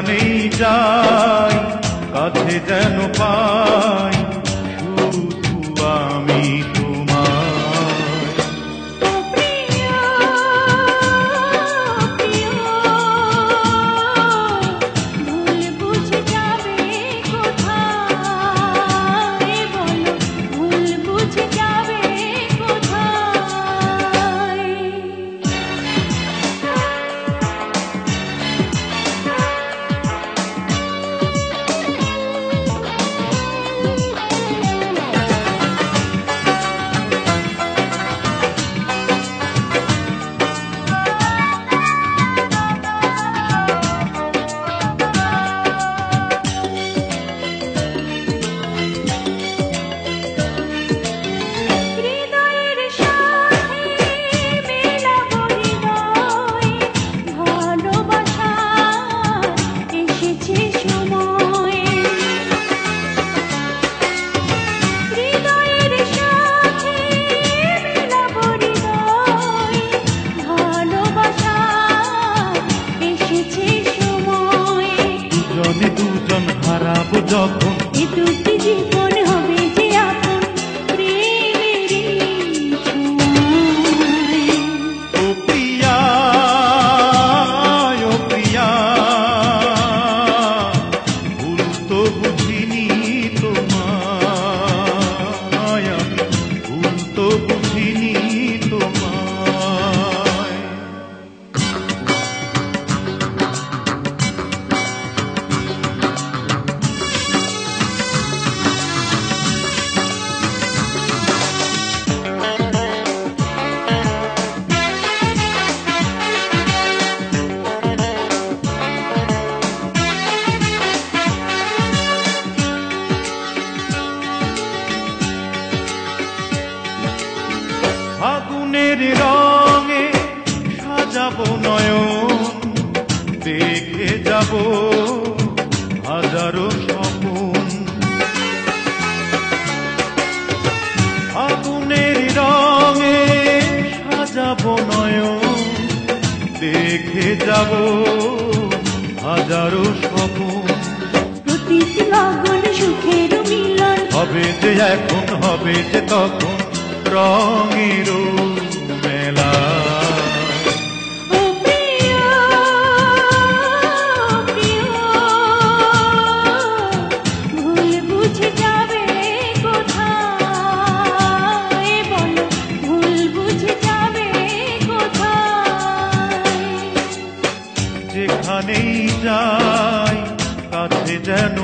যেখানেই যাই কাছে যেন পাই শুধু আমি তোমার। দুজন হারাবো যখন এ দুটি জীবন হবে যে আপন প্রেমেরই ছোঁয়ায়। ও প্রিয়া ও প্রিয়া ভুল তো বুঝিনি তোমায়, আমি ভুল তো বুঝিনি তোমায়। ফাগুনের রঙে সাজাবো নয়ন, দেখে যাব হাজারো স্বপন। ফাগুনের রঙে সাজাবো নয়ন, দেখে যাব হাজারো স্বপন। প্রতিটি লগন সুখের মিলন হবে যে এখন, হবে যে তখন রঙের মেলা। ও প্রিয় প্রিয় ভুল বুঝে যাবে কোথায়, বলো ভুল বুঝে যাবে কোথায়। যেখানেই যাই কাছে যেন